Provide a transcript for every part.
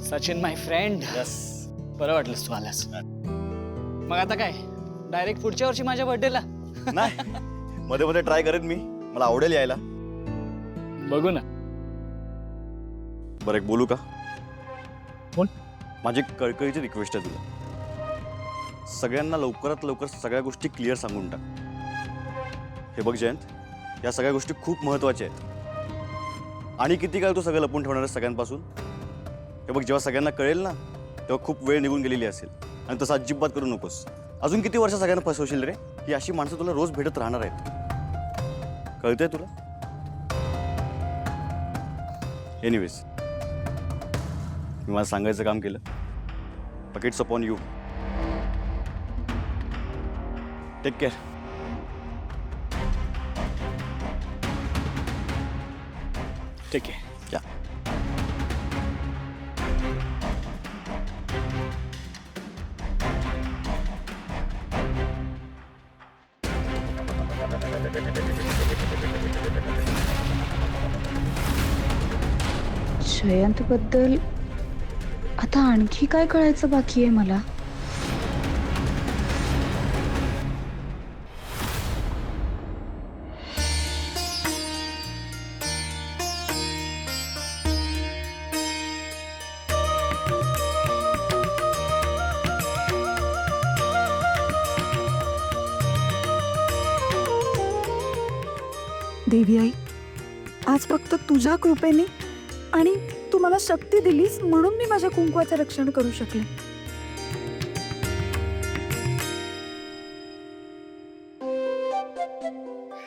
सचिन माय friend, yes. बरं वाटलंस तू आलास. मग आता काय डायरेक्ट पुढच्या वर्षी माझ्या बर्थडेला? नाही, मध्ये मध्ये ट्राय करेन मी. मला आवडेल यायला. बघू ना. बरं, एक बोलू का? बोल. माझी कळकळीची रिक्वेस्ट आहे तुला. सगळ्यांना लवकरात लवकर सगळ्या गोष्टी क्लिअर सांगून टाक. हे बघ जयंत, या सगळ्या गोष्टी खूप महत्त्वाच्या आहेत. आणि किती काळ तू सगळं लपून ठेवणार आहेस सगळ्यांपासून? हे बघ, जेव्हा सगळ्यांना कळेल ना, तेव्हा खूप वेळ निघून गेलेली असेल. आणि तसं अजिबात करू नकोस. अजून किती वर्ष सगळ्यांना फसवशील रे? ही अशी माणसं तुला रोज भेटत राहणार आहेत. कळतंय तुला? एनिवेज, मी मला सांगायचं काम केलं. बकेट्स अपॉन यू. Take care. ठीक आहे. या. जयंत बद्दल आता आणखी काय कळायचं बाकी आहे मला? देवी आई, आज फक्त तुझ्या कृपेने आणि तू मला शक्ती दिलीस म्हणून मी माझ्या कुंकवाचं रक्षण करू शकले.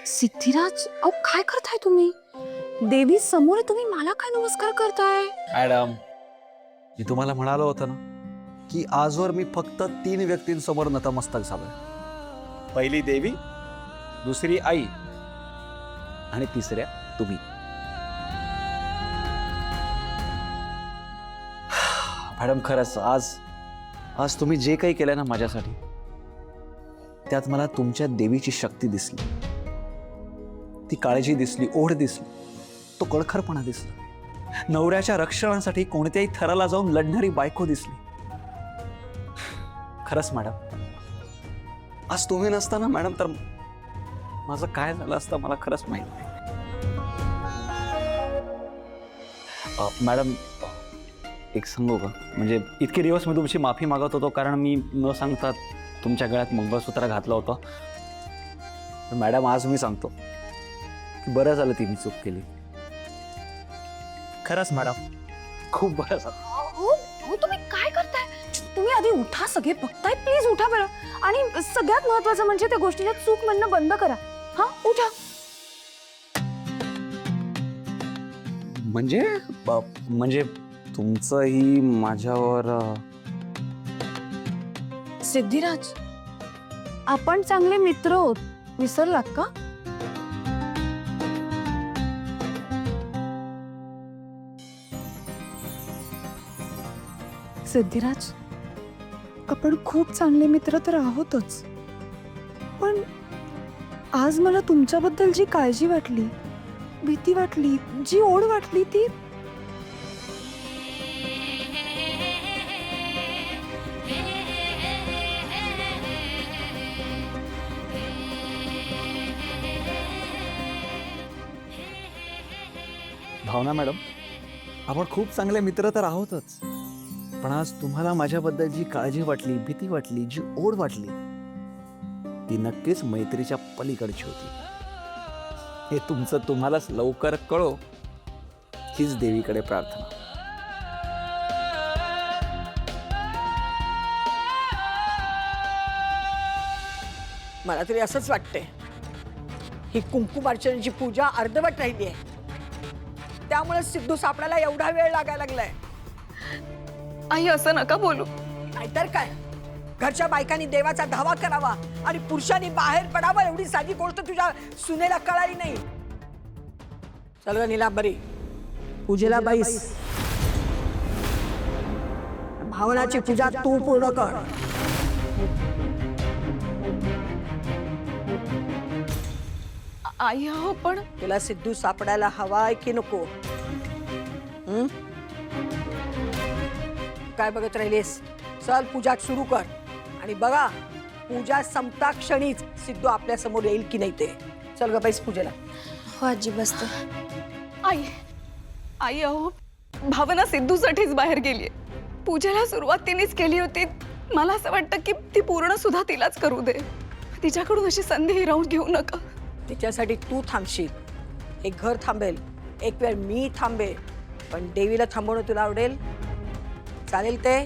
सिद्धिराज, अहो काय करताय तुम्ही? देवी समोर आहे, तुम्ही मला काय नमस्कार करताय? मॅडम, मी तुम्हाला म्हणालो होतं ना की आजवर मी फक्त 3 व्यक्तींसमोर नतमस्तक झालोय. पहिली देवी, दुसरी आई आणि तिसऱ्या तुम्ही. मॅडम, खरंच आज तुम्ही जे काही केलं ना माझ्यासाठी, त्यात मला तुमच्या देवीची शक्ती दिसली. ती काळजी दिसली, ओढ दिसली, तो कळखरपणा दिसला. नवऱ्याच्या रक्षणासाठी कोणत्याही थराला जाऊन लढणारी बायको दिसली. खरंच मॅडम, आज तुम्ही नसताना मॅडम तर माझं काय झालं असतं मला खरंच माहित नाही. मॅडम, एक सांगू का? म्हणजे इतके दिवस मी तुमची माफी मागत होतो कारण मी न सांगता तुमच्या गळ्यात मंगळसूत्र घातलं होतं. मॅडम, आज मी सांगतो की बरं झालं तिने चूक केली. खरंच मॅडम, खूप बरं झालं. हो, तुम्ही काय करताय? तुम्ही आधी उठा, सगळे बघताय, प्लीज उठा बरं. आणि सगळ्यात महत्वाचं म्हणजे त्या गोष्टीला चूक म्हणणं बंद करा. हा, उठा. म्हणजे तुमचंही माझ्यावर सिद्धिराज, आपण चांगले मित्र आहोत, विसरलात का? सिद्धिराज, आपण खूप चांगले मित्र तर आहोतच, पण आज मला तुमच्याबद्दल जी काळजी वाटली, भीती वाटली, जी ओढ वाटली, ती भावना मॅडम, आपण खूप चांगले मित्र तर आहोतच, पण आज तुम्हाला माझ्याबद्दल जी काळजी वाटली, भीती वाटली, जी ओढ वाटली, ती नक्कीच मैत्रीच्या पलीकडची होती. हे तुमचं तुम्हालाच लवकर कळो, हीच देवीकडे प्रार्थना. मला तरी असंच वाटतंय, ही कुंकुमार्चनेची पूजा अर्धवट राहिली आहे. त्यामुळे सिद्धू सापडायला एवढा वेळ लागायला लागलाय. आई, असं नका बोलू. नाहीतर काय, घरच्या बायकांनी देवाचा धावा करावा आणि पुरुषांनी बाहेर पडावं एवढी साधी गोष्ट तुझ्या सुनेला कळाली नाही. चल ग नीलांबरी, पूजेला बैस. भावनाची पूजा तू पूर्ण कर. आई, हो पण तुला सिद्धू सापडायला हवाय की नको? काय बघत राहिलीस? चल पूजा सुरू कर आणि बघा पूजा संपता क्षणीच सिद्धू आपल्या समोर येईल की नाही ते. चल ग बैस पूजेला. हो आजी बसते. आई आई अहो भावना सिद्धूसाठीच बाहेर गेलीये. पूजेला सुरुवात तिनेच केली होती. मला असं वाटतं की ती पूर्ण सुद्धा तिलाच करू दे. तिच्याकडून अशी संधी हिरावून घेऊ नका. तिच्यासाठी तू थांबशील, एक घर थांबेल, एक वेळ मी थांबेल, पण देवीला थांबवणं तुला आवडेल? चालेल ते?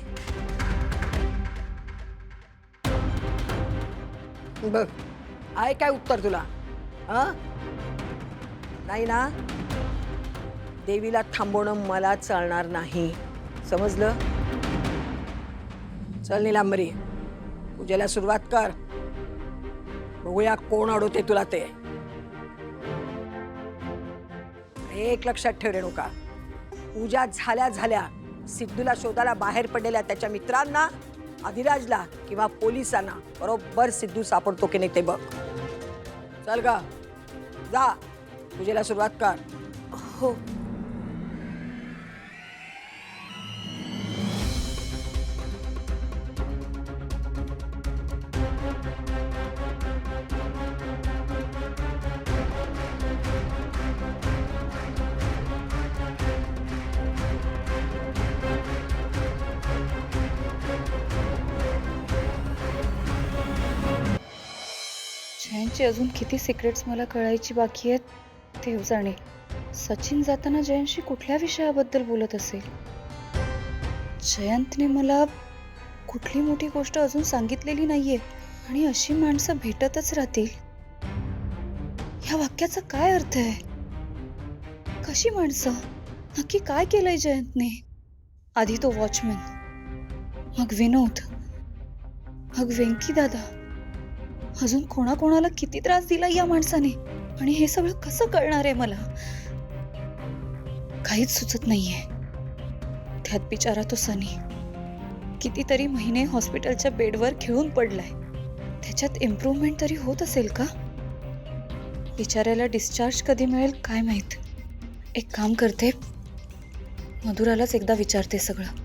बघ आहे काय उत्तर तुला? नाही ना? देवीला थांबवणं मला चालणार नाही, समजलं? चल नीलांबरी, पूजेला सुरुवात कर. बघूया कोण अडवते तुला ते. एक लक्षात ठेव रेणुका, पूजा झाल्या झाल्या सिद्धूला शोधायला बाहेर पडलेल्या त्याच्या मित्रांना, अधिराजला किंवा पोलिसांना बरोबर सिद्धू सापडतो की नाही ते बघ. चल ग जा, पूजेला सुरुवात कर. हो. जयंतची अजून किती सिक्रेट्स मला कळायची बाकी आहेत देव जाणे. सचिन जाताना जयंतशी कुठल्या विषयाबद्दल बोलत असेल? जयंतने मला कुठली मोठी गोष्ट अजून सांगितलेली नाहीये आणि अशी माणसं भेटतच राहतील. ह्या वाक्याचा काय अर्थ आहे? कशी माणसं? नक्की काय केलंय जयंतने? आधी तो वॉचमॅन, मग विनोद, मग वेंकी दादा, अजून कोणाकोणाला किती त्रास दिला या माणसाने आणि हे सगळं कसं कळणार आहे मला? काहीच सुचत नाहीये. त्यात बिचारा तो सनी कितीतरी महिने हॉस्पिटलच्या बेडवर खिळून पडलाय. त्याच्यात इम्प्रूव्हमेंट तरी होत असेल का? बिचाऱ्याला डिस्चार्ज कधी मिळेल काय माहित. एक काम करते, मधुरालाच एकदा विचारते सगळं.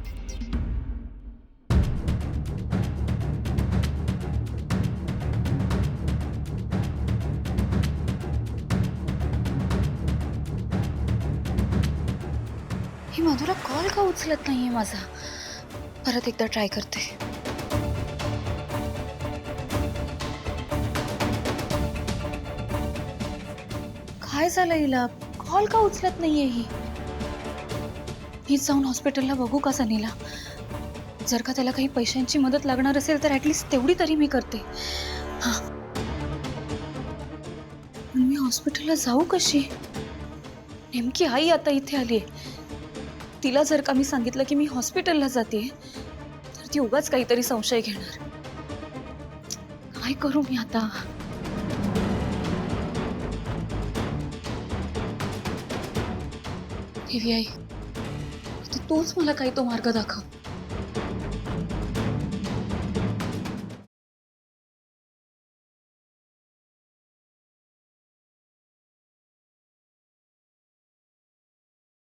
ही मधुरा कॉल का उचलत नाहीये माझा? परत एकदा ट्राय करते. काय झालं हिला? कॉल का उचलत नाहीये ही? मीच जाऊन हॉस्पिटलला बघू का सनीला? जर का त्याला काही पैशांची मदत लागणार असेल तर ऍटलीस्ट तेवढी तरी मी करते. हा, पण मी हॉस्पिटलला जाऊ कशी? नेमकी आई आता इथे आलीये. तिला जर का मी सांगितलं की मी हॉस्पिटलला जाते तर ती उगाच काहीतरी संशय घेणार. काय करू मी आता? देवी आई, आता तूच मला काही तो मार्ग दाखव.